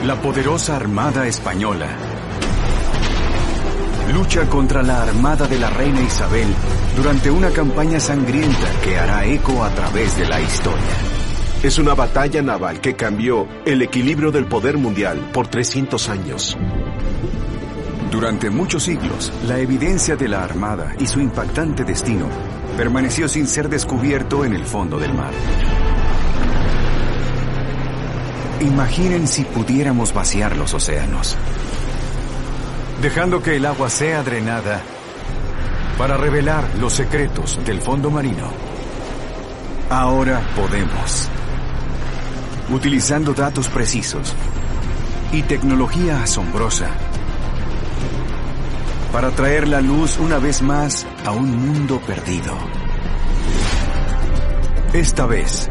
La poderosa Armada Española lucha contra la armada de la reina Isabel durante una campaña sangrienta que hará eco a través de la historia. Es una batalla naval que cambió el equilibrio del poder mundial por 300 años. Durante muchos siglos, la evidencia de la armada y su impactante destino permaneció sin ser descubierto en el fondo del mar. Imaginen si pudiéramos vaciar los océanos, dejando que el agua sea drenada para revelar los secretos del fondo marino. Ahora podemos, utilizando datos precisos y tecnología asombrosa, para traer la luz una vez más a un mundo perdido. Esta vez,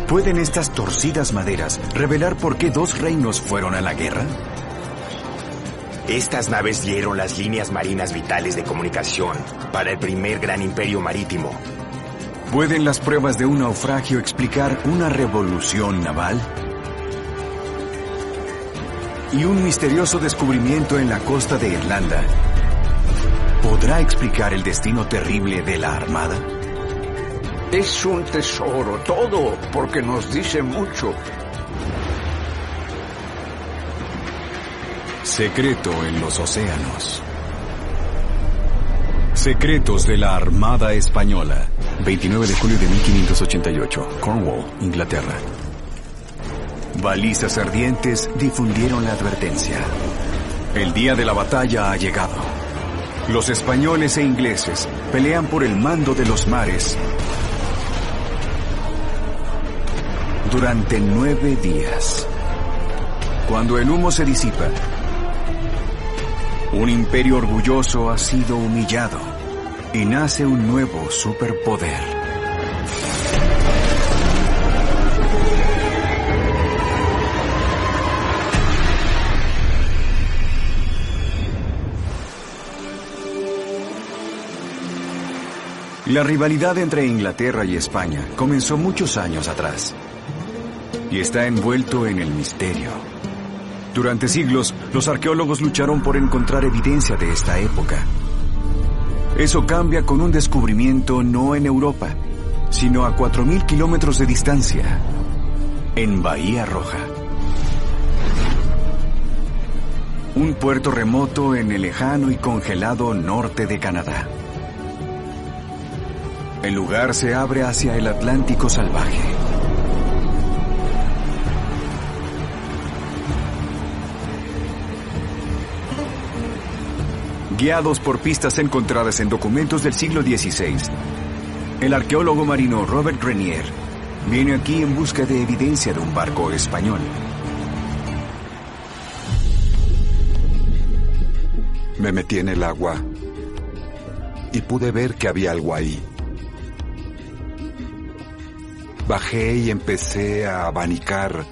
¿pueden estas torcidas maderas revelar por qué dos reinos fueron a la guerra? Estas naves dieron las líneas marinas vitales de comunicación para el primer gran imperio marítimo. ¿Pueden las pruebas de un naufragio explicar una revolución naval? ¿Y un misterioso descubrimiento en la costa de Irlanda podrá explicar el destino terrible de la Armada? Es un tesoro, todo, porque nos dice mucho. Secreto en los océanos. Secretos de la Armada Española. 29 de julio de 1588, Cornwall, Inglaterra. Balizas ardientes difundieron la advertencia. El día de la batalla ha llegado. Los españoles e ingleses pelean por el mando de los mares durante 9 días. Cuando el humo se disipa, un imperio orgulloso ha sido humillado y nace un nuevo superpoder. La rivalidad entre Inglaterra y España comenzó muchos años atrás y está envuelto en el misterio. Durante siglos, los arqueólogos lucharon por encontrar evidencia de esta época. Eso cambia con un descubrimiento no en Europa, sino a 4.000 kilómetros de distancia, en Bahía Roja. Un puerto remoto en el lejano y congelado norte de Canadá. El lugar se abre hacia el Atlántico salvaje. Guiados por pistas encontradas en documentos del siglo XVI, el arqueólogo marino Robert Grenier viene aquí en busca de evidencia de un barco español. Me metí en el agua y pude ver que había algo ahí. Bajé y empecé a abanicar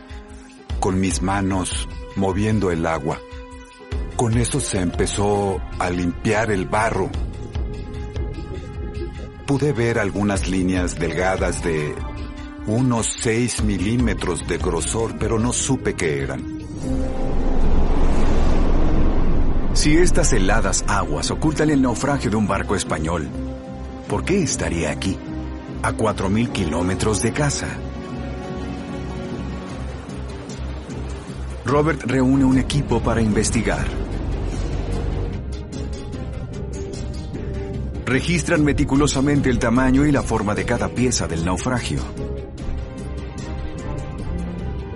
con mis manos, moviendo el agua. Con eso se empezó a limpiar el barro. Pude ver algunas líneas delgadas de unos 6 milímetros de grosor, pero no supe qué eran. Si estas heladas aguas ocultan el naufragio de un barco español, ¿por qué estaría aquí, a 4.000 kilómetros de casa? Robert reúne un equipo para investigar. Registran meticulosamente el tamaño y la forma de cada pieza del naufragio.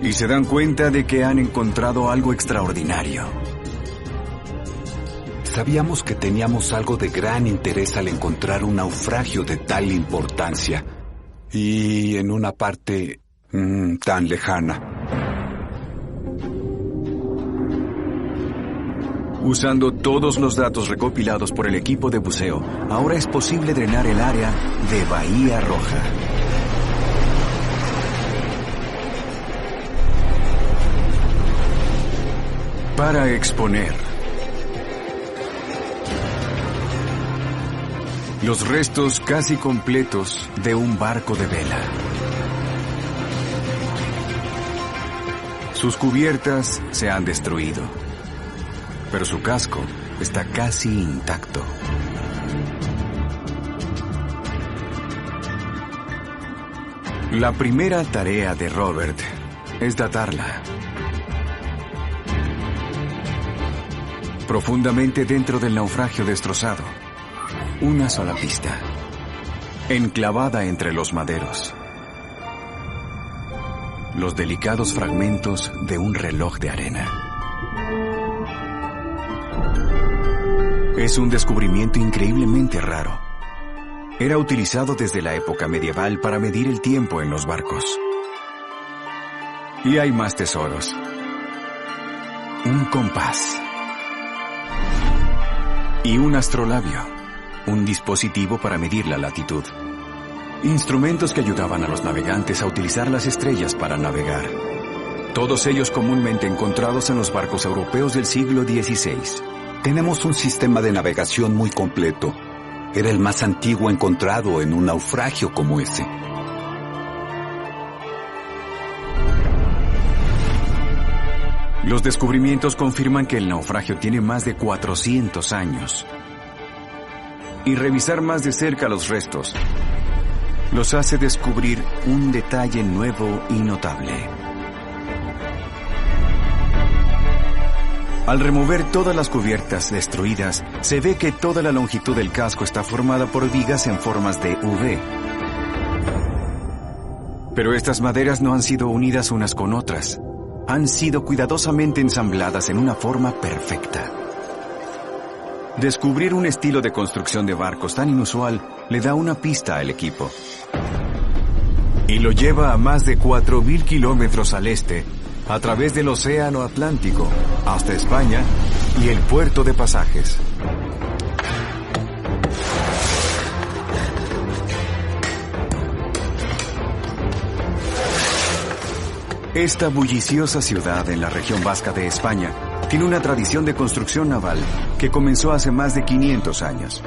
Y se dan cuenta de que han encontrado algo extraordinario. Sabíamos que teníamos algo de gran interés al encontrar un naufragio de tal importancia y en una parte tan lejana. Usando todos los datos recopilados por el equipo de buceo, ahora es posible drenar el área de Bahía Roja. Para exponer los restos casi completos de un barco de vela. Sus cubiertas se han destruido, pero su casco está casi intacto. La primera tarea de Robert es datarla. Profundamente dentro del naufragio destrozado, una sola pista, enclavada entre los maderos. Los delicados fragmentos de un reloj de arena. Es un descubrimiento increíblemente raro. Era utilizado desde la época medieval para medir el tiempo en los barcos. Y hay más tesoros. Un compás. Y un astrolabio, un dispositivo para medir la latitud. Instrumentos que ayudaban a los navegantes a utilizar las estrellas para navegar. Todos ellos comúnmente encontrados en los barcos europeos del siglo XVI. Tenemos un sistema de navegación muy completo. Era el más antiguo encontrado en un naufragio como ese. Los descubrimientos confirman que el naufragio tiene más de 400 años. Y revisar más de cerca los restos los hace descubrir un detalle nuevo y notable. Al remover todas las cubiertas destruidas, se ve que toda la longitud del casco está formada por vigas en formas de V. Pero estas maderas no han sido unidas unas con otras. Han sido cuidadosamente ensambladas en una forma perfecta. Descubrir un estilo de construcción de barcos tan inusual le da una pista al equipo. Y lo lleva a más de 4.000 kilómetros al este, a través del Océano Atlántico, hasta España y el puerto de Pasajes. Esta bulliciosa ciudad en la región vasca de España tiene una tradición de construcción naval que comenzó hace más de 500 años.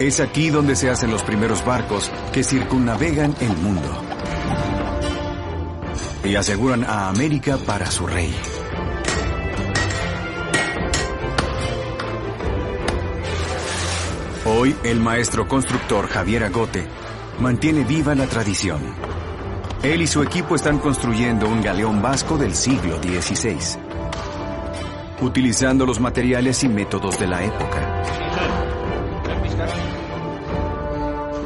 Es aquí donde se hacen los primeros barcos que circunnavegan el mundo y aseguran a América para su rey. Hoy, el maestro constructor Javier Agote mantiene viva la tradición. Él y su equipo están construyendo un galeón vasco del siglo XVI, utilizando los materiales y métodos de la época.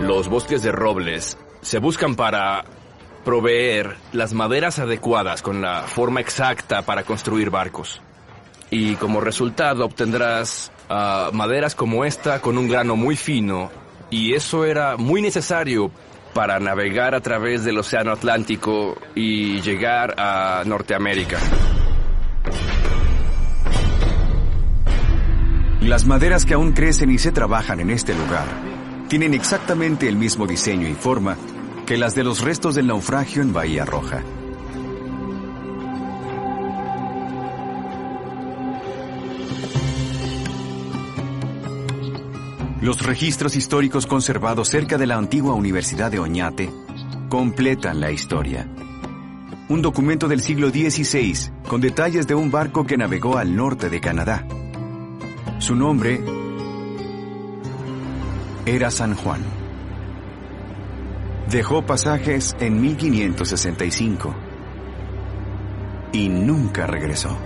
Los bosques de robles se buscan para proveer las maderas adecuadas con la forma exacta para construir barcos. Y como resultado obtendrás maderas como esta con un grano muy fino, y eso era muy necesario para navegar a través del Océano Atlántico y llegar a Norteamérica. Las maderas que aún crecen y se trabajan en este lugar tienen exactamente el mismo diseño y forma que las de los restos del naufragio en Bahía Roja. Los registros históricos conservados cerca de la antigua Universidad de Oñate completan la historia. Un documento del siglo XVI con detalles de un barco que navegó al norte de Canadá. Su nombre era San Juan. Dejó pasajes en 1565 y nunca regresó.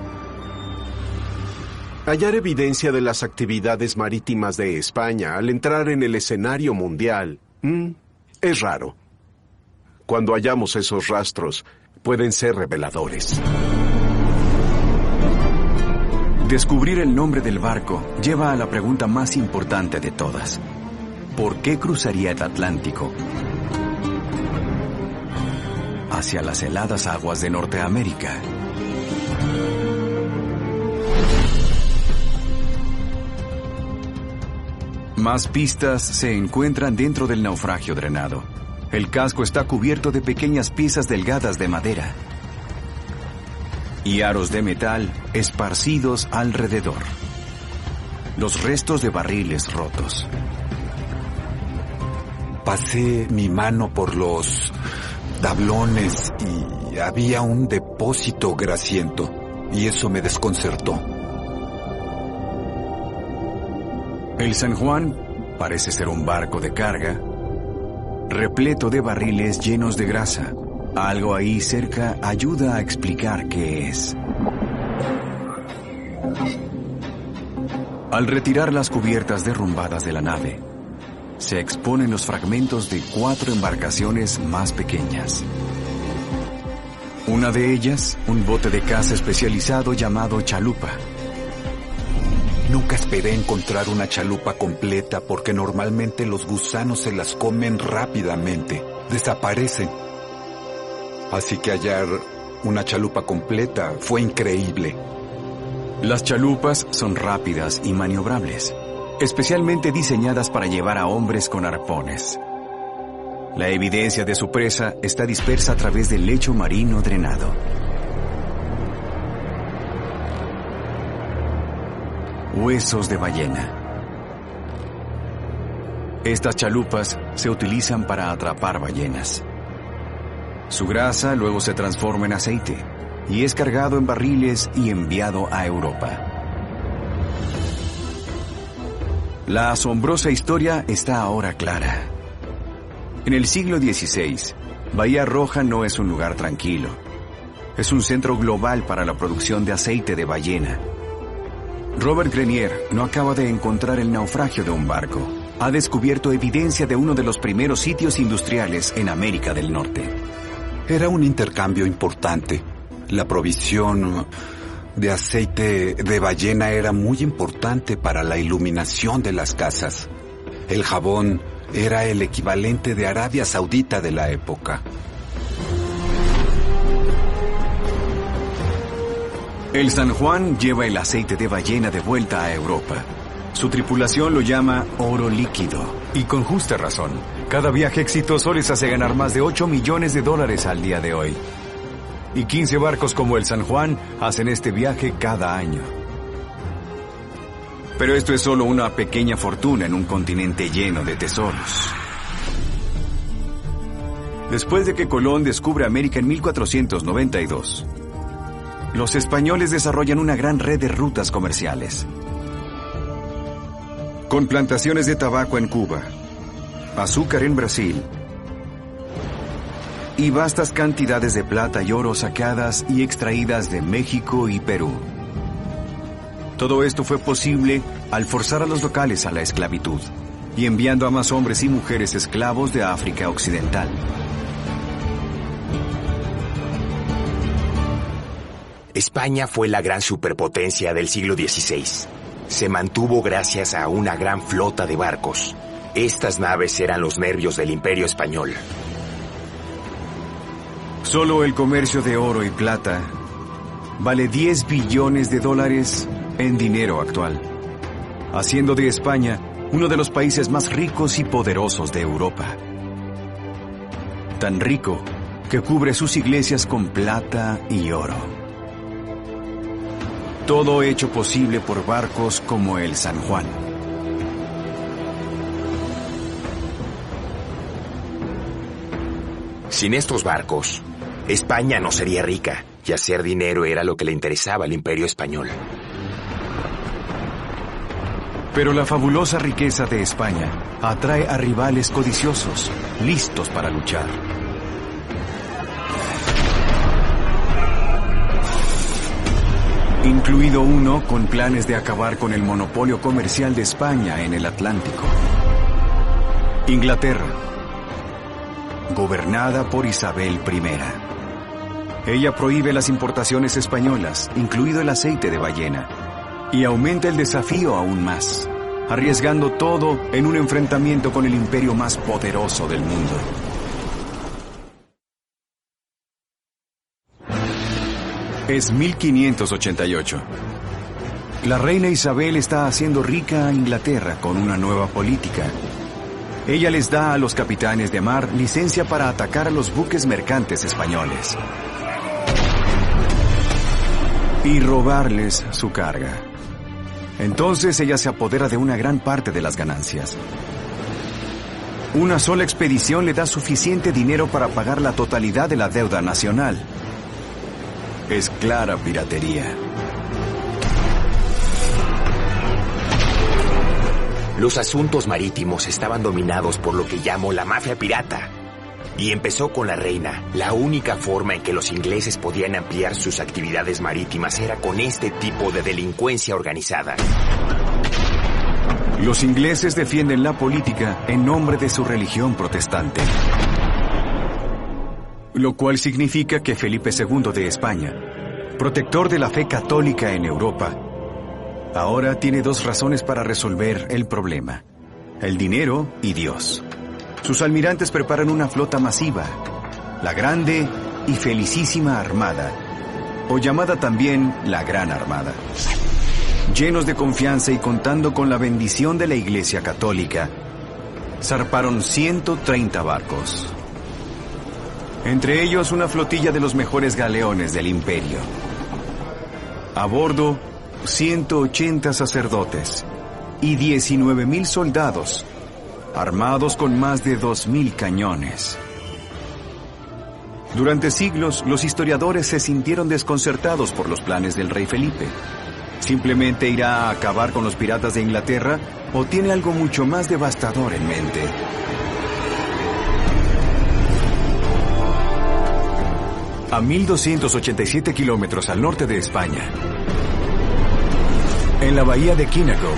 Hallar evidencia de las actividades marítimas de España al entrar en el escenario mundial es raro. Cuando hallamos esos rastros, pueden ser reveladores. Descubrir el nombre del barco lleva a la pregunta más importante de todas. ¿Por qué cruzaría el Atlántico hacia las heladas aguas de Norteamérica? Más pistas se encuentran dentro del naufragio drenado. El casco está cubierto de pequeñas piezas delgadas de madera y aros de metal esparcidos alrededor. Los restos de barriles rotos. Pasé mi mano por los tablones y había un depósito grasiento y eso me desconcertó. El San Juan parece ser un barco de carga repleto de barriles llenos de grasa. Algo ahí cerca ayuda a explicar qué es. Al retirar las cubiertas derrumbadas de la nave, se exponen los fragmentos de 4 embarcaciones más pequeñas. Una de ellas, un bote de caza especializado llamado chalupa. Nunca esperé encontrar una chalupa completa porque normalmente los gusanos se las comen rápidamente, desaparecen. Así que hallar una chalupa completa fue increíble. Las chalupas son rápidas y maniobrables, especialmente diseñadas para llevar a hombres con arpones. La evidencia de su presa está dispersa a través del lecho marino drenado. Huesos de ballena. Estas chalupas se utilizan para atrapar ballenas. Su grasa luego se transforma en aceite y es cargado en barriles y enviado a Europa. La asombrosa historia está ahora clara. En el siglo XVI, Bahía Roja no es un lugar tranquilo. Es un centro global para la producción de aceite de ballena. Robert Grenier no acaba de encontrar el naufragio de un barco. Ha descubierto evidencia de uno de los primeros sitios industriales en América del Norte. Era un intercambio importante. La provisión de aceite de ballena era muy importante para la iluminación de las casas. El jabón era el equivalente de Arabia Saudita de la época. El San Juan lleva el aceite de ballena de vuelta a Europa. Su tripulación lo llama oro líquido. Y con justa razón. Cada viaje exitoso les hace ganar más de $8 millones al día de hoy. Y 15 barcos como el San Juan hacen este viaje cada año. Pero esto es solo una pequeña fortuna en un continente lleno de tesoros. Después de que Colón descubre América en 1492, los españoles desarrollan una gran red de rutas comerciales. Con plantaciones de tabaco en Cuba, azúcar en Brasil y vastas cantidades de plata y oro sacadas y extraídas de México y Perú. Todo esto fue posible al forzar a los locales a la esclavitud y enviando a más hombres y mujeres esclavos de África Occidental. España fue la gran superpotencia del siglo XVI. Se mantuvo gracias a una gran flota de barcos. Estas naves eran los nervios del Imperio Español. Solo el comercio de oro y plata vale $10 billones en dinero actual, haciendo de España uno de los países más ricos y poderosos de Europa. Tan rico que cubre sus iglesias con plata y oro. Todo hecho posible por barcos como el San Juan. Sin estos barcos, España no sería rica, y hacer dinero era lo que le interesaba al Imperio Español. Pero la fabulosa riqueza de España atrae a rivales codiciosos, listos para luchar. Incluido uno con planes de acabar con el monopolio comercial de España en el Atlántico. Inglaterra, gobernada por Isabel I. Ella prohíbe las importaciones españolas, incluido el aceite de ballena, y aumenta el desafío aún más, arriesgando todo en un enfrentamiento con el imperio más poderoso del mundo. Es 1588. La reina Isabel está haciendo rica a Inglaterra con una nueva política. Ella les da a los capitanes de mar licencia para atacar a los buques mercantes españoles y robarles su carga. Entonces ella se apodera de una gran parte de las ganancias. Una sola expedición le da suficiente dinero para pagar la totalidad de la deuda nacional. es clara piratería. Los asuntos marítimos estaban dominados por lo que llamo la mafia pirata. Y empezó con la reina. La única forma en que los ingleses podían ampliar sus actividades marítimas era con este tipo de delincuencia organizada. Los ingleses defienden la política en nombre de su religión protestante. Lo cual significa que Felipe II de España, protector de la fe católica en Europa, ahora tiene dos razones para resolver el problema: el dinero y Dios. Sus almirantes preparan una flota masiva, la Grande y Felicísima Armada, o llamada también la Gran Armada. Llenos de confianza y contando con la bendición de la Iglesia Católica, zarparon 130 barcos. Entre ellos una flotilla de los mejores galeones del imperio. A bordo, 180 sacerdotes y 19,000 soldados, armados con más de 2,000 cañones. Durante siglos, los historiadores se sintieron desconcertados por los planes del rey Felipe. ¿Simplemente irá a acabar con los piratas de Inglaterra o tiene algo mucho más devastador en mente? A 1,287 kilómetros al norte de España, en la bahía de Kinago,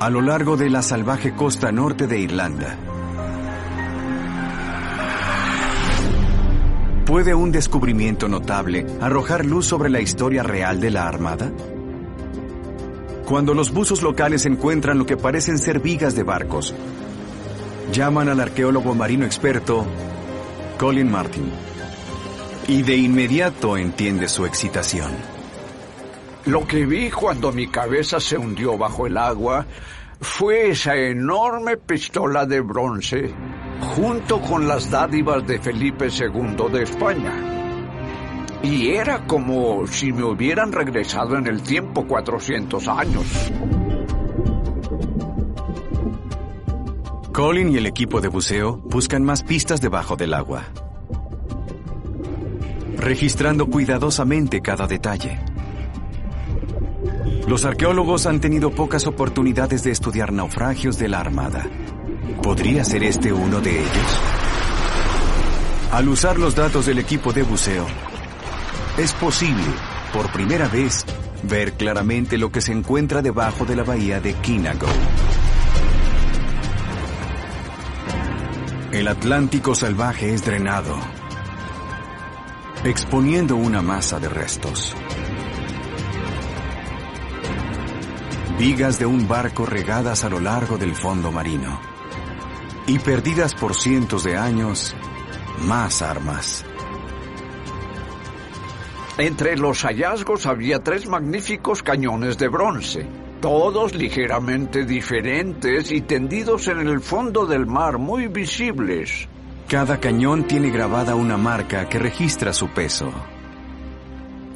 a lo largo de la salvaje costa norte de Irlanda, ¿puede un descubrimiento notable arrojar luz sobre la historia real de la Armada? Cuando los buzos locales encuentran lo que parecen ser vigas de barcos, llaman al arqueólogo marino experto Colin Martin, y de inmediato entiende su excitación. Lo que vi cuando mi cabeza se hundió bajo el agua fue esa enorme pistola de bronce junto con las dádivas de Felipe II de España. Y era como si me hubieran regresado en el tiempo 400 años. Colin y el equipo de buceo buscan más pistas debajo del agua, registrando cuidadosamente cada detalle. Los arqueólogos han tenido pocas oportunidades de estudiar naufragios de la Armada. ¿Podría ser este uno de ellos? Al usar los datos del equipo de buceo, es posible, por primera vez, ver claramente lo que se encuentra debajo de la bahía de Kinago. El Atlántico salvaje es drenado, exponiendo una masa de restos. Vigas de un barco regadas a lo largo del fondo marino. Y perdidas por cientos de años, más armas. Entre los hallazgos había 3 magníficos cañones de bronce, todos ligeramente diferentes y tendidos en el fondo del mar, muy visibles. Cada cañón tiene grabada una marca que registra su peso.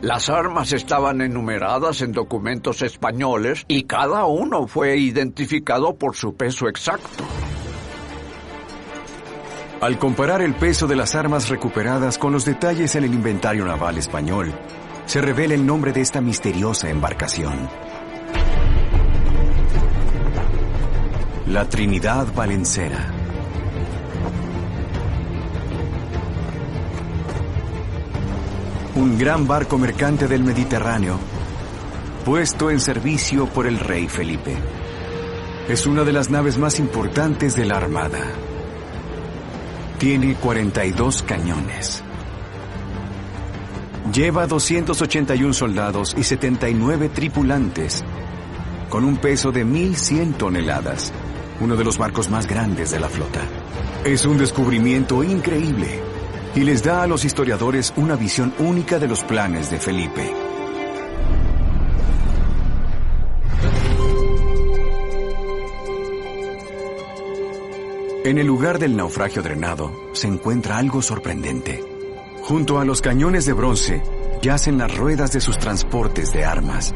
Las armas estaban enumeradas en documentos españoles y cada uno fue identificado por su peso exacto. Al comparar el peso de las armas recuperadas con los detalles en el inventario naval español, se revela el nombre de esta misteriosa embarcación: la Trinidad Valencera. Un gran barco mercante del Mediterráneo, puesto en servicio por el rey Felipe. Es una de las naves más importantes de la Armada. Tiene 42 cañones. Lleva 281 soldados y 79 tripulantes, con un peso de 1,100 toneladas, uno de los barcos más grandes de la flota. Es un descubrimiento increíble y les da a los historiadores una visión única de los planes de Felipe. En el lugar del naufragio drenado se encuentra algo sorprendente. Junto a los cañones de bronce yacen las ruedas de sus transportes de armas.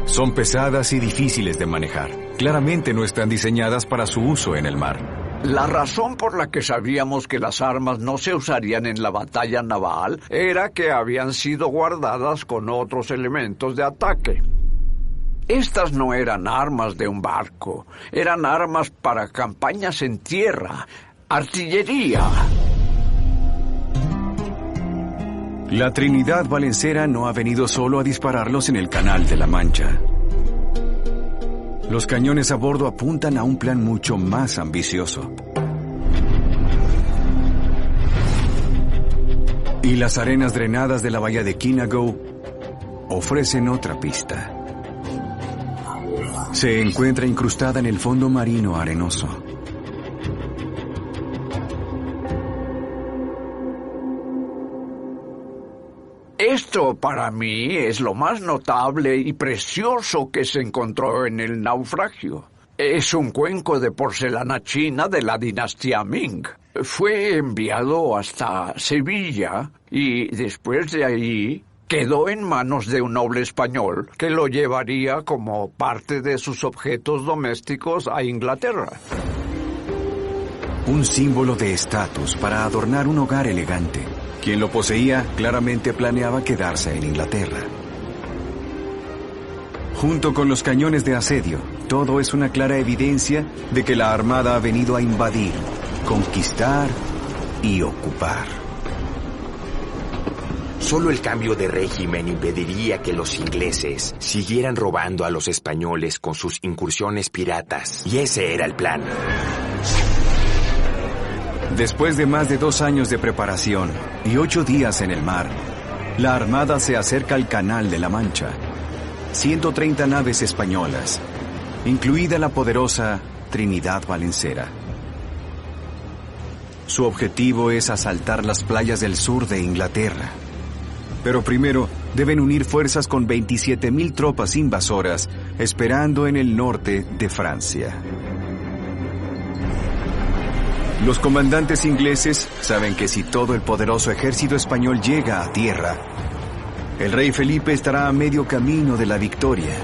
Son pesadas y difíciles de manejar. Claramente no están diseñadas para su uso en el mar. La razón por la que sabíamos que las armas no se usarían en la batalla naval era que habían sido guardadas con otros elementos de ataque. Estas no eran armas de un barco, eran armas para campañas en tierra, artillería. La Trinidad Valencera no ha venido solo a dispararlos en el Canal de la Mancha. Los cañones a bordo apuntan a un plan mucho más ambicioso. Y las arenas drenadas de la bahía de Kinago ofrecen otra pista. Se encuentra incrustada en el fondo marino arenoso. Esto para mí es lo más notable y precioso que se encontró en el naufragio. Es un cuenco de porcelana china de la dinastía Ming. Fue enviado hasta Sevilla y después de ahí quedó en manos de un noble español que lo llevaría como parte de sus objetos domésticos a Inglaterra. Un símbolo de estatus para adornar un hogar elegante. Quien lo poseía claramente planeaba quedarse en Inglaterra. Junto con los cañones de asedio, todo es una clara evidencia de que la Armada ha venido a invadir, conquistar y ocupar. Solo el cambio de régimen impediría que los ingleses siguieran robando a los españoles con sus incursiones piratas. Y ese era el plan. Después de más de 2 años de preparación y 8 días en el mar, la Armada se acerca al Canal de la Mancha. 130 naves españolas, incluida la poderosa Trinidad Valencera. Su objetivo es asaltar las playas del sur de Inglaterra. Pero primero deben unir fuerzas con 27,000 tropas invasoras esperando en el norte de Francia. Los comandantes ingleses saben que si todo el poderoso ejército español llega a tierra, el rey Felipe estará a medio camino de la victoria.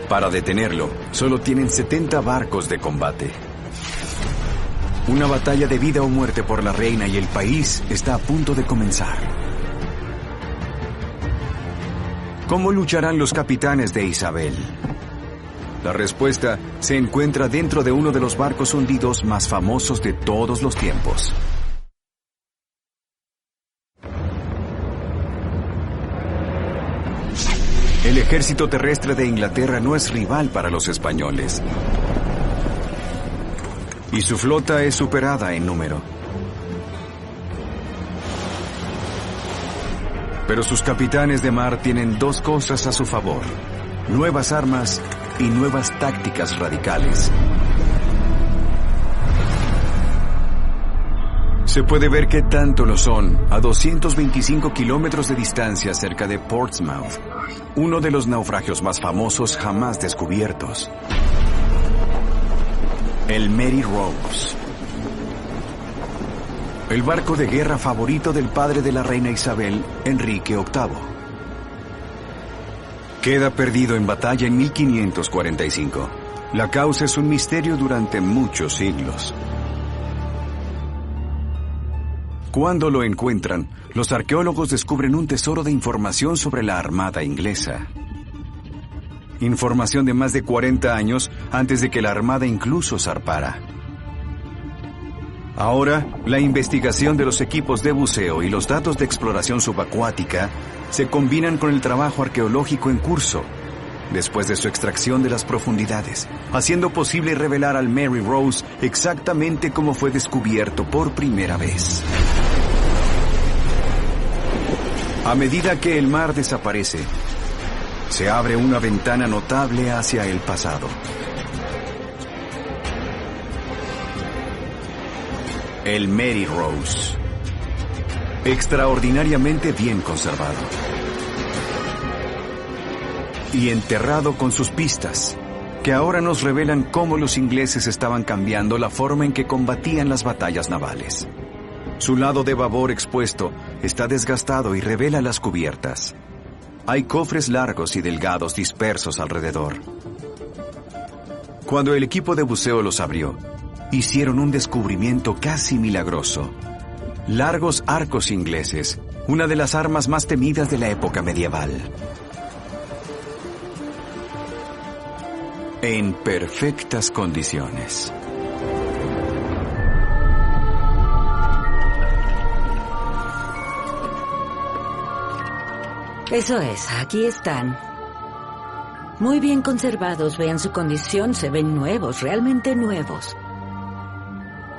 Para detenerlo, solo tienen 70 barcos de combate. Una batalla de vida o muerte por la reina y el país está a punto de comenzar. ¿Cómo lucharán los capitanes de Isabel? La respuesta se encuentra dentro de uno de los barcos hundidos más famosos de todos los tiempos. El ejército terrestre de Inglaterra no es rival para los españoles. Y su flota es superada en número. Pero sus capitanes de mar tienen 2 cosas a su favor: nuevas armas y nuevas tácticas radicales. Se puede ver qué tanto lo son a 225 kilómetros de distancia cerca de Portsmouth, uno de los naufragios más famosos jamás descubiertos. El Mary Rose. El barco de guerra favorito del padre de la reina Isabel, Enrique VIII. Queda perdido en batalla en 1545. La causa es un misterio durante muchos siglos. Cuando lo encuentran, los arqueólogos descubren un tesoro de información sobre la Armada inglesa. Información de más de 40 años antes de que la Armada incluso zarpara. Ahora, la investigación de los equipos de buceo y los datos de exploración subacuática se combinan con el trabajo arqueológico en curso, después de su extracción de las profundidades, haciendo posible revelar al Mary Rose exactamente cómo fue descubierto por primera vez. A medida que el mar desaparece, se abre una ventana notable hacia el pasado. El Mary Rose. Extraordinariamente bien conservado. Y enterrado con sus pistas, que ahora nos revelan cómo los ingleses estaban cambiando la forma en que combatían las batallas navales. Su lado de babor expuesto está desgastado y revela las cubiertas. Hay cofres largos y delgados dispersos alrededor. Cuando el equipo de buceo los abrió, hicieron un descubrimiento casi milagroso. Largos arcos ingleses, una de las armas más temidas de la época medieval. En perfectas condiciones. Eso es, aquí están. Muy bien conservados, vean su condición, se ven nuevos, realmente nuevos.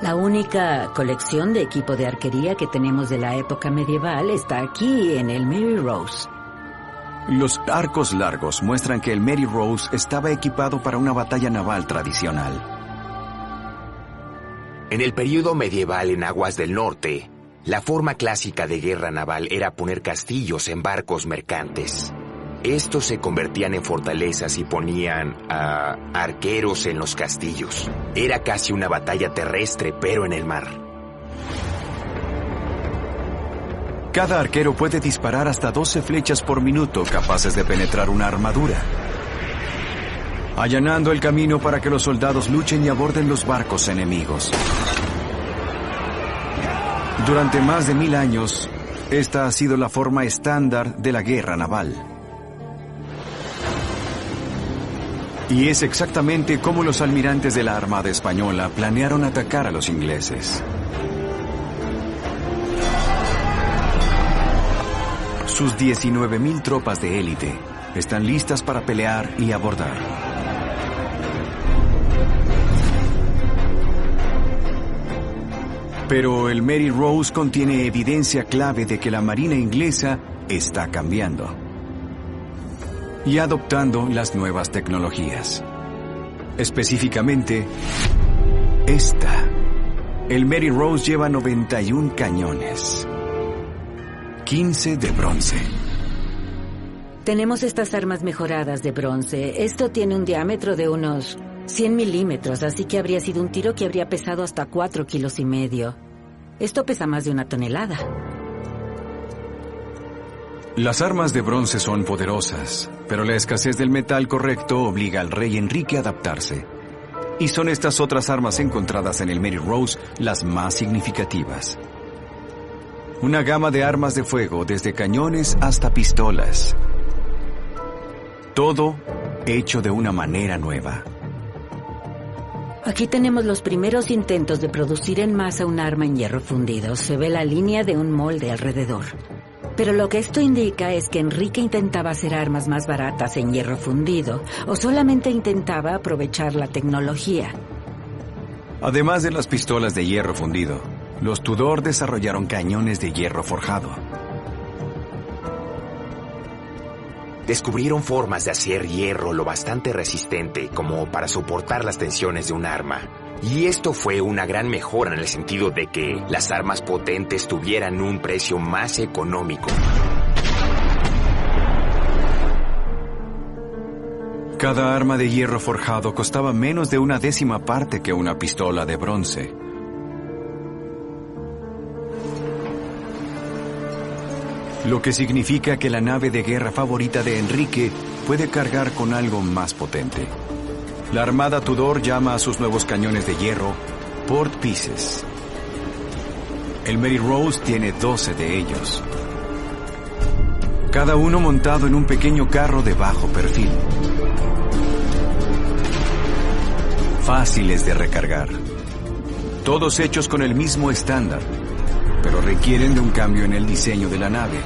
La única colección de equipo de arquería que tenemos de la época medieval está aquí, en el Mary Rose. Los arcos largos muestran que el Mary Rose estaba equipado para una batalla naval tradicional. En el período medieval en aguas del norte, la forma clásica de guerra naval era poner castillos en barcos mercantes. Estos se convertían en fortalezas y ponían a arqueros en los castillos. Era casi una batalla terrestre, pero en el mar. Cada arquero puede disparar hasta 12 flechas por minuto capaces de penetrar una armadura, allanando el camino para que los soldados luchen y aborden los barcos enemigos. Durante más de 1000 años, esta ha sido la forma estándar de la guerra naval. Y es exactamente como los almirantes de la Armada Española planearon atacar a los ingleses. Sus 19,000 tropas de élite están listas para pelear y abordar. Pero el Mary Rose contiene evidencia clave de que la Marina inglesa está cambiando y adoptando las nuevas tecnologías. Específicamente, esta. El Mary Rose lleva 91 cañones, 15 de bronce. Tenemos estas armas mejoradas de bronce. Esto tiene un diámetro de unos 100 milímetros, así que habría sido un tiro que habría pesado hasta 4,5 kilos. Esto pesa más de 1 tonelada. Las armas de bronce son poderosas, pero la escasez del metal correcto obliga al rey Enrique a adaptarse. Y son estas otras armas encontradas en el Mary Rose las más significativas. Una gama de armas de fuego, desde cañones hasta pistolas. Todo hecho de una manera nueva. Aquí tenemos los primeros intentos de producir en masa un arma en hierro fundido. Se ve la línea de un molde alrededor. Pero lo que esto indica es que Enrique intentaba hacer armas más baratas en hierro fundido, o solamente intentaba aprovechar la tecnología. Además de las pistolas de hierro fundido, los Tudor desarrollaron cañones de hierro forjado. Descubrieron formas de hacer hierro lo bastante resistente como para soportar las tensiones de un arma. Y esto fue una gran mejora en el sentido de que las armas potentes tuvieran un precio más económico. Cada arma de hierro forjado costaba menos de 1/10 parte que una pistola de bronce. Lo que significa que la nave de guerra favorita de Enrique puede cargar con algo más potente. La Armada Tudor llama a sus nuevos cañones de hierro Port Pieces. El Mary Rose tiene 12 de ellos, cada uno montado en un pequeño carro de bajo perfil. Fáciles de recargar. Todos hechos con el mismo estándar, pero requieren de un cambio en el diseño de la nave.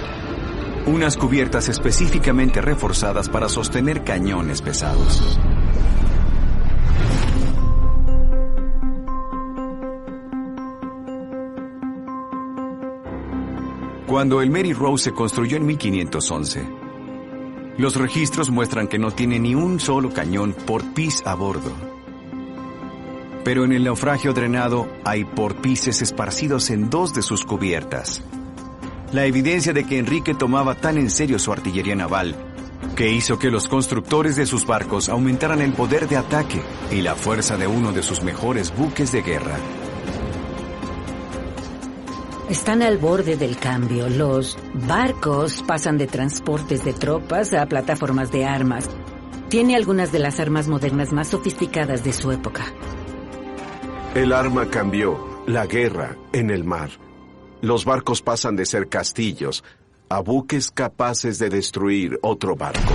Unas cubiertas específicamente reforzadas para sostener cañones pesados. Cuando el Mary Rose se construyó en 1511, los registros muestran que no tiene ni un solo cañón Port Piece a bordo. Pero en el naufragio drenado hay Port Pieces esparcidos en 2 de sus cubiertas. La evidencia de que Enrique tomaba tan en serio su artillería naval, que hizo que los constructores de sus barcos aumentaran el poder de ataque y la fuerza de uno de sus mejores buques de guerra. Están al borde del cambio. Los barcos pasan de transportes de tropas a plataformas de armas. Tiene algunas de las armas modernas más sofisticadas de su época. El arma cambió, la guerra en el mar. Los barcos pasan de ser castillos a buques capaces de destruir otro barco.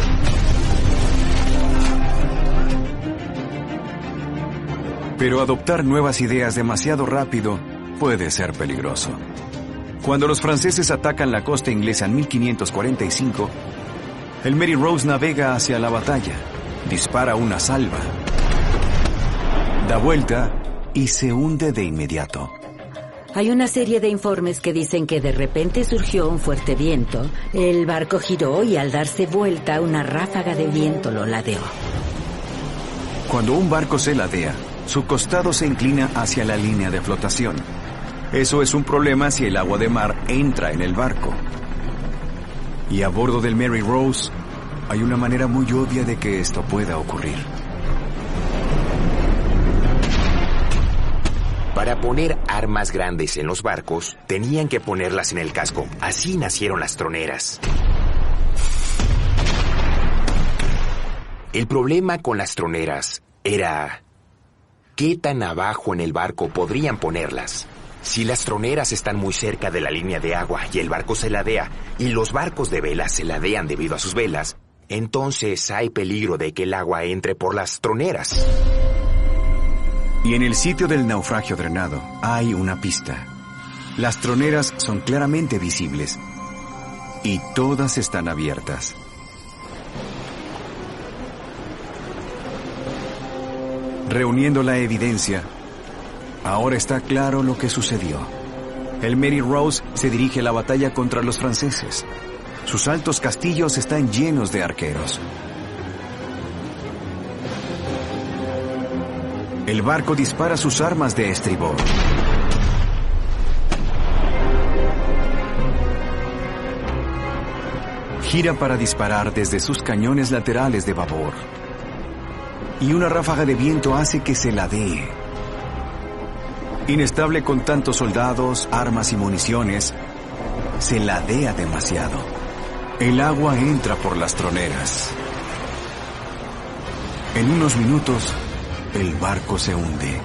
Pero adoptar nuevas ideas demasiado rápido puede ser peligroso. Cuando los franceses atacan la costa inglesa en 1545, el Mary Rose navega hacia la batalla, dispara una salva, da vuelta y se hunde de inmediato. Hay una serie de informes que dicen que de repente surgió un fuerte viento, el barco giró y al darse vuelta una ráfaga de viento lo ladeó. Cuando un barco se ladea, su costado se inclina hacia la línea de flotación. Eso es un problema si el agua de mar entra en el barco. Y a bordo del Mary Rose hay una manera muy obvia de que esto pueda ocurrir. Para poner armas grandes en los barcos, tenían que ponerlas en el casco. Así nacieron las troneras. El problema con las troneras era ¿qué tan abajo en el barco podrían ponerlas? Si las troneras están muy cerca de la línea de agua y el barco se ladea, y los barcos de vela se ladean debido a sus velas, entonces hay peligro de que el agua entre por las troneras. Y en el sitio del naufragio drenado hay una pista. Las troneras son claramente visibles y todas están abiertas. Reuniendo la evidencia, ahora está claro lo que sucedió. El Mary Rose se dirige a la batalla contra los franceses. Sus altos castillos están llenos de arqueros. El barco dispara sus armas de estribor. Gira para disparar desde sus cañones laterales de babor. Y una ráfaga de viento hace que se ladee. Inestable con tantos soldados, armas y municiones, se ladea demasiado. El agua entra por las troneras. En unos minutos, el barco se hunde,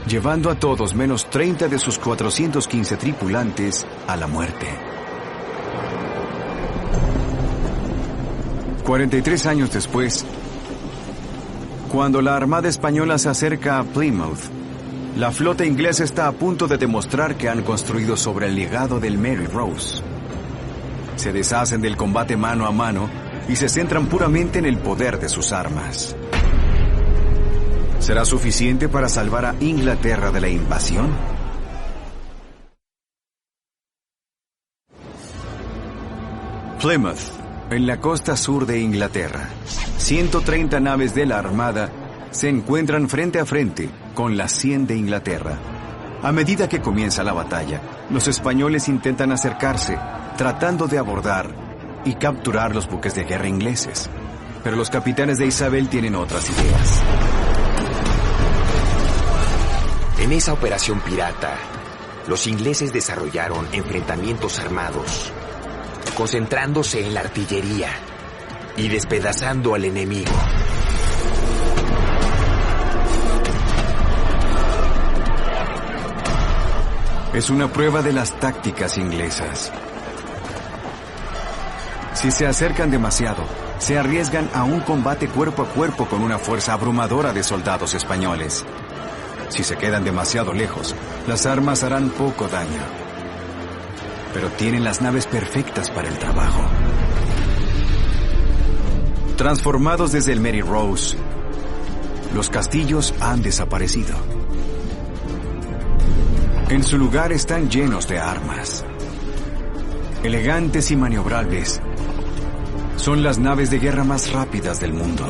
llevando a todos menos 30 de sus 415 tripulantes a la muerte. 43 años después, cuando la Armada Española se acerca a Plymouth, la flota inglesa está a punto de demostrar que han construido sobre el legado del Mary Rose. Se deshacen del combate mano a mano y se centran puramente en el poder de sus armas. ¿Será suficiente para salvar a Inglaterra de la invasión? Plymouth, en la costa sur de Inglaterra. 130 naves de la Armada se encuentran frente a frente con las 100 de Inglaterra. A medida que comienza la batalla, los españoles intentan acercarse, tratando de abordar y capturar los buques de guerra ingleses. Pero los capitanes de Isabel tienen otras ideas. En esa operación pirata, los ingleses desarrollaron enfrentamientos armados, concentrándose en la artillería y despedazando al enemigo. Es una prueba de las tácticas inglesas. Si se acercan demasiado, se arriesgan a un combate cuerpo a cuerpo con una fuerza abrumadora de soldados españoles. Si se quedan demasiado lejos, las armas harán poco daño. Pero tienen las naves perfectas para el trabajo. Transformados desde el Mary Rose, los castillos han desaparecido. En su lugar están llenos de armas. Elegantes y maniobrables, son las naves de guerra más rápidas del mundo.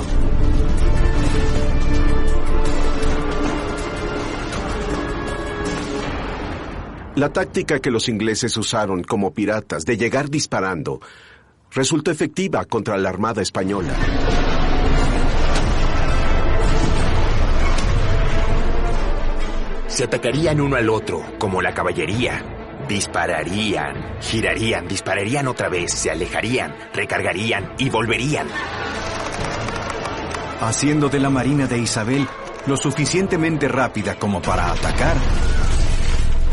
La táctica que los ingleses usaron como piratas de llegar disparando resultó efectiva contra la Armada Española. Se atacarían uno al otro, como la caballería. Dispararían, girarían, dispararían otra vez, se alejarían, recargarían y volverían. Haciendo de la Marina de Isabel lo suficientemente rápida como para atacar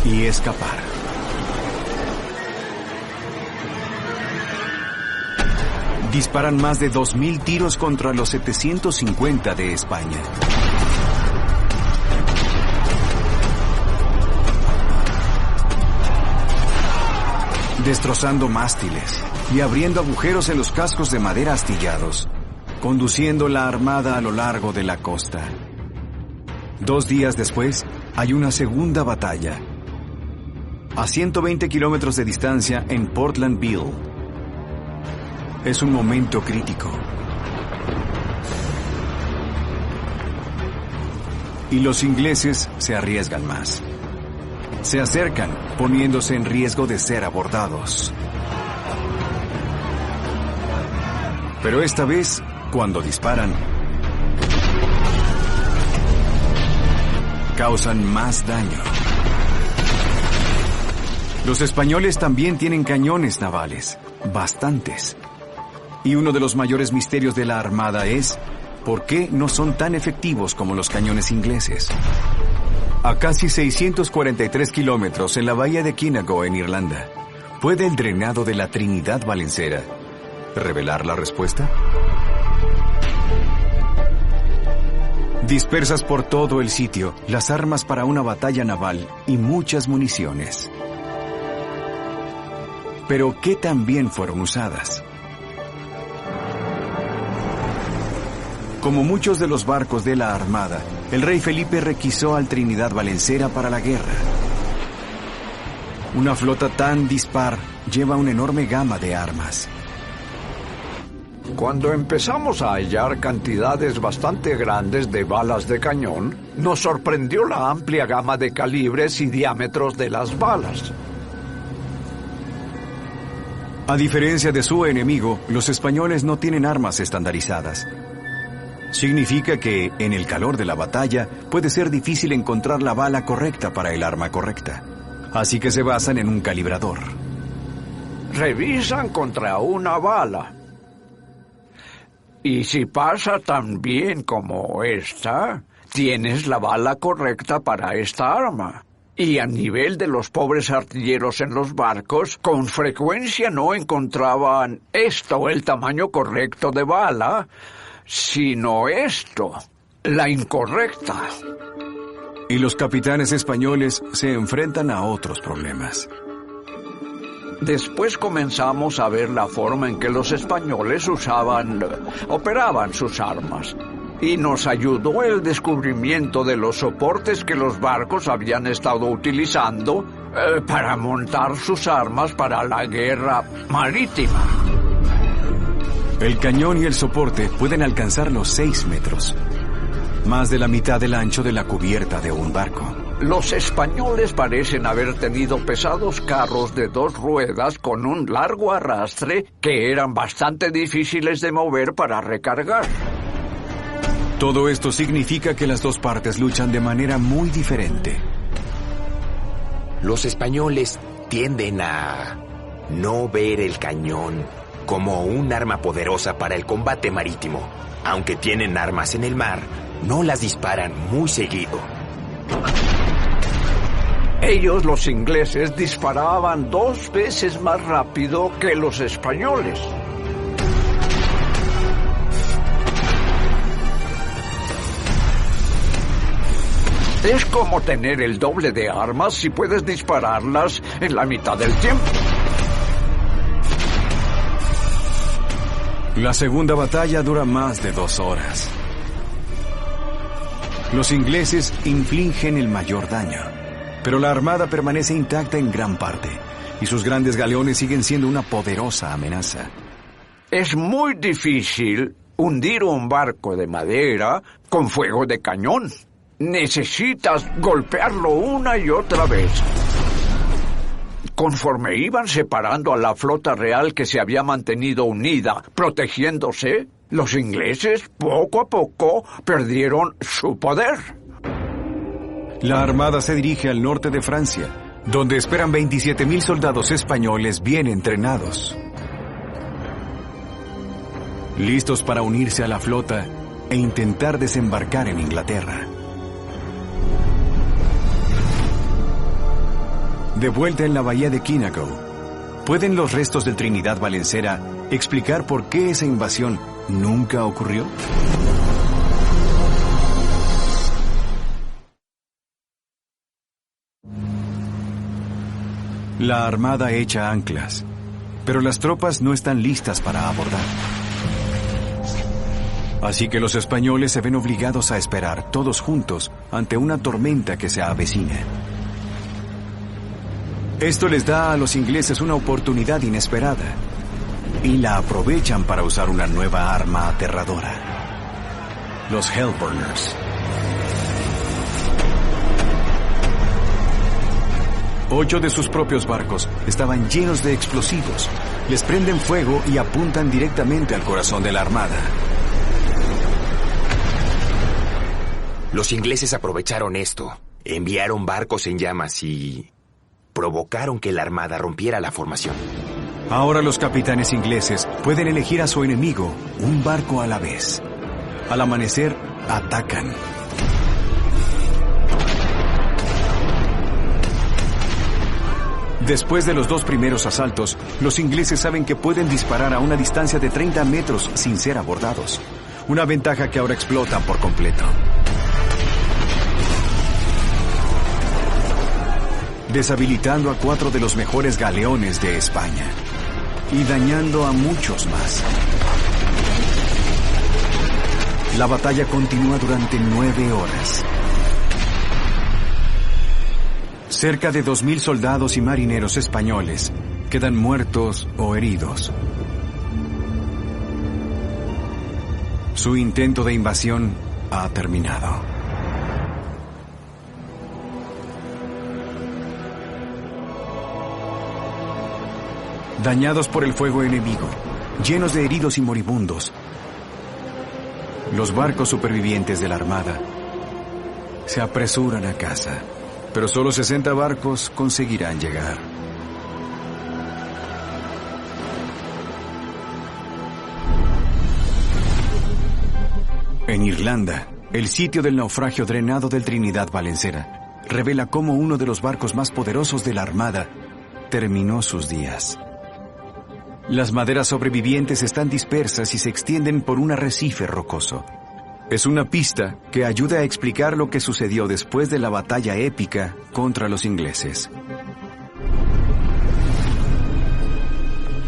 y escapar. Disparan más de 2.000 tiros contra los 750 de España. Destrozando mástiles y abriendo agujeros en los cascos de madera astillados, conduciendo la armada a lo largo de la costa. 2 días después, hay una segunda batalla, a 120 kilómetros de distancia en Portland Bill. Es un momento crítico. Y los ingleses se arriesgan más. Se acercan, poniéndose en riesgo de ser abordados. Pero esta vez, cuando disparan, causan más daño. Los españoles también tienen cañones navales, bastantes. Y uno de los mayores misterios de la Armada es ¿por qué no son tan efectivos como los cañones ingleses? A casi 643 kilómetros en la bahía de Kinago, en Irlanda, ¿puede el drenado de la Trinidad Valencera revelar la respuesta? Dispersas por todo el sitio, las armas para una batalla naval y muchas municiones. Pero ¿qué tan bien fueron usadas? Como muchos de los barcos de la Armada, el rey Felipe requisó al Trinidad Valencera para la guerra. Una flota tan dispar lleva una enorme gama de armas. Cuando empezamos a hallar cantidades bastante grandes de balas de cañón, nos sorprendió la amplia gama de calibres y diámetros de las balas. A diferencia de su enemigo, los españoles no tienen armas estandarizadas. Significa que, en el calor de la batalla, puede ser difícil encontrar la bala correcta para el arma correcta. Así que se basan en un calibrador. Revisan contra una bala. Y si pasa tan bien como esta, tienes la bala correcta para esta arma. Y a nivel de los pobres artilleros en los barcos, con frecuencia no encontraban esto, el tamaño correcto de bala, sino esto, la incorrecta. Y los capitanes españoles se enfrentan a otros problemas. Después comenzamos a ver la forma en que los españoles operaban sus armas. Y nos ayudó el descubrimiento de los soportes que los barcos habían estado utilizando para montar sus armas para la guerra marítima. El cañón y el soporte pueden alcanzar los 6 metros, más de la mitad del ancho de la cubierta de un barco. Los españoles parecen haber tenido pesados carros de 2 ruedas con un largo arrastre que eran bastante difíciles de mover para recargar. Todo esto significa que las dos partes luchan de manera muy diferente. Los españoles tienden a no ver el cañón como un arma poderosa para el combate marítimo. Aunque tienen armas en el mar, no las disparan muy seguido. Ellos, los ingleses, disparaban 2 veces más rápido que los españoles. Es como tener el doble de armas si puedes dispararlas en la mitad del tiempo. La segunda batalla dura más de 2 horas. Los ingleses infligen el mayor daño, pero la armada permanece intacta en gran parte, y sus grandes galeones siguen siendo una poderosa amenaza. Es muy difícil hundir un barco de madera con fuego de cañón. Necesitas golpearlo una y otra vez. Conforme iban separando a la flota real que se había mantenido unida, protegiéndose, los ingleses poco a poco perdieron su poder. La armada se dirige al norte de Francia, donde esperan 27,000 soldados españoles bien entrenados, listos para unirse a la flota e intentar desembarcar en Inglaterra. De vuelta en la bahía de Kinago, ¿pueden los restos del Trinidad Balencera explicar por qué esa invasión nunca ocurrió? La armada echa anclas, pero las tropas no están listas para abordar. Así que los españoles se ven obligados a esperar todos juntos ante una tormenta que se avecina. Esto les da a los ingleses una oportunidad inesperada y la aprovechan para usar una nueva arma aterradora: los Hellburners. 8 de sus propios barcos estaban llenos de explosivos. Les prenden fuego y apuntan directamente al corazón de la armada. Los ingleses aprovecharon esto, enviaron barcos en llamas y provocaron que la armada rompiera la formación. Ahora los capitanes ingleses pueden elegir a su enemigo un barco a la vez. Al amanecer, atacan. Después de los 2 primeros asaltos, los ingleses saben que pueden disparar a una distancia de 30 metros sin ser abordados. Una ventaja que ahora explotan por completo. Deshabilitando a 4 de los mejores galeones de España y dañando a muchos más. La batalla continúa durante 9 horas. Cerca de 2,000 soldados y marineros españoles quedan muertos o heridos. Su intento de invasión ha terminado. Dañados por el fuego enemigo, llenos de heridos y moribundos, los barcos supervivientes de la armada se apresuran a casa, pero solo 60 barcos conseguirán llegar. En Irlanda, el sitio del naufragio drenado del Trinidad Balencera revela cómo uno de los barcos más poderosos de la armada terminó sus días. Las maderas sobrevivientes están dispersas y se extienden por un arrecife rocoso. Es una pista que ayuda a explicar lo que sucedió después de la batalla épica contra los ingleses.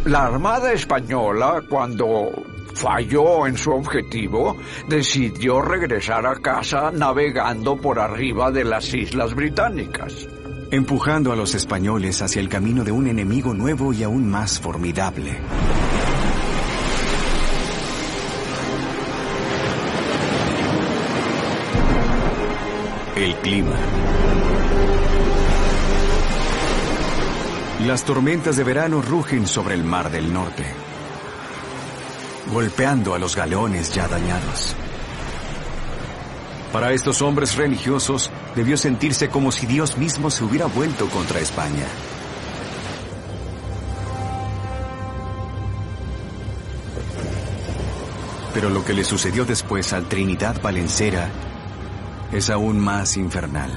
La Armada Española, cuando falló en su objetivo, decidió regresar a casa navegando por arriba de las Islas Británicas, empujando a los españoles hacia el camino de un enemigo nuevo y aún más formidable. El clima. Las tormentas de verano rugen sobre el Mar del Norte, golpeando a los galeones ya dañados. Para estos hombres religiosos, debió sentirse como si Dios mismo se hubiera vuelto contra España. Pero lo que le sucedió después al Trinidad Balencera es aún más infernal.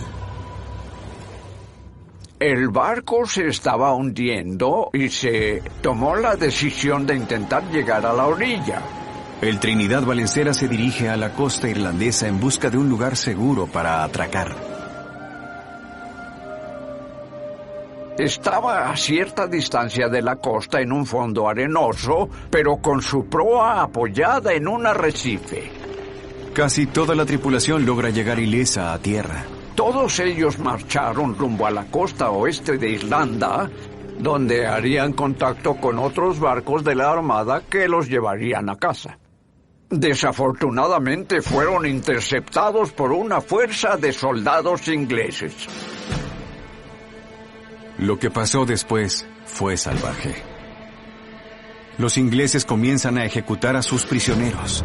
El barco se estaba hundiendo y se tomó la decisión de intentar llegar a la orilla. El Trinidad Balencera se dirige a la costa irlandesa en busca de un lugar seguro para atracar. Estaba a cierta distancia de la costa en un fondo arenoso, pero con su proa apoyada en un arrecife. Casi toda la tripulación logra llegar ilesa a tierra. Todos ellos marcharon rumbo a la costa oeste de Irlanda, donde harían contacto con otros barcos de la armada que los llevarían a casa. Desafortunadamente fueron interceptados por una fuerza de soldados ingleses. Lo que pasó después fue salvaje. Los ingleses comienzan a ejecutar a sus prisioneros.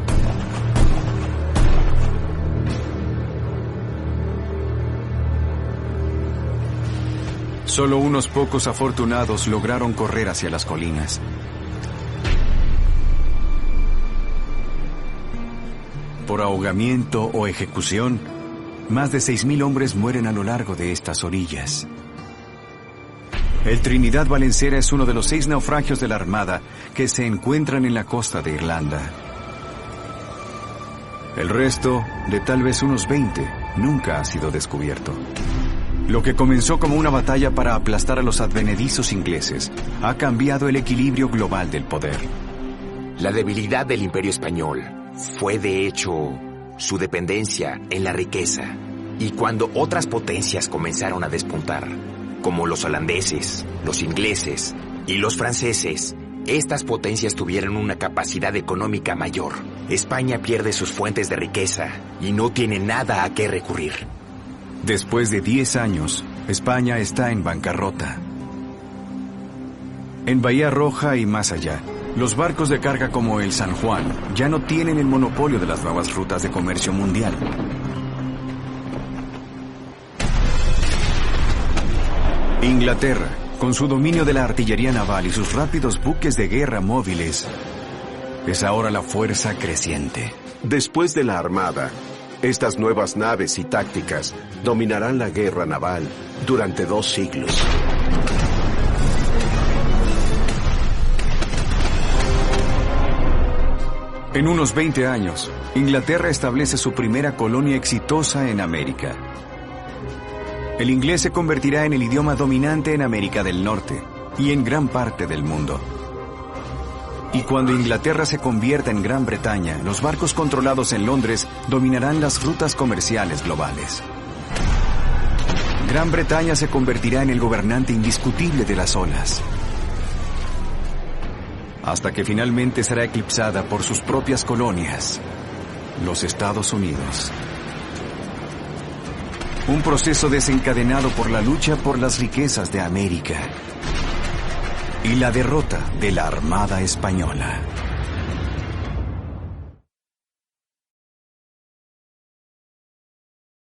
Solo unos pocos afortunados lograron correr hacia las colinas. Por ahogamiento o ejecución, más de 6,000 hombres mueren a lo largo de estas orillas. El Trinidad Balencera es uno de los 6 naufragios de la Armada que se encuentran en la costa de Irlanda. El resto, de tal vez unos 20, nunca ha sido descubierto. Lo que comenzó como una batalla para aplastar a los advenedizos ingleses ha cambiado el equilibrio global del poder. La debilidad del Imperio Español fue, de hecho, su dependencia en la riqueza. Y cuando otras potencias comenzaron a despuntar, como los holandeses, los ingleses y los franceses, estas potencias tuvieron una capacidad económica mayor. España pierde sus fuentes de riqueza y no tiene nada a qué recurrir. Después de 10 años, España está en bancarrota. En Bahía Roja y más allá, los barcos de carga como el San Juan ya no tienen el monopolio de las nuevas rutas de comercio mundial. Inglaterra, con su dominio de la artillería naval y sus rápidos buques de guerra móviles, es ahora la fuerza creciente. Después de la Armada, estas nuevas naves y tácticas dominarán la guerra naval durante 2 siglos. En unos 20 años, Inglaterra establece su primera colonia exitosa en América. El inglés se convertirá en el idioma dominante en América del Norte y en gran parte del mundo. Y cuando Inglaterra se convierta en Gran Bretaña, los barcos controlados en Londres dominarán las rutas comerciales globales. Gran Bretaña se convertirá en el gobernante indiscutible de las olas, hasta que finalmente será eclipsada por sus propias colonias, los Estados Unidos. Un proceso desencadenado por la lucha por las riquezas de América y la derrota de la Armada Española.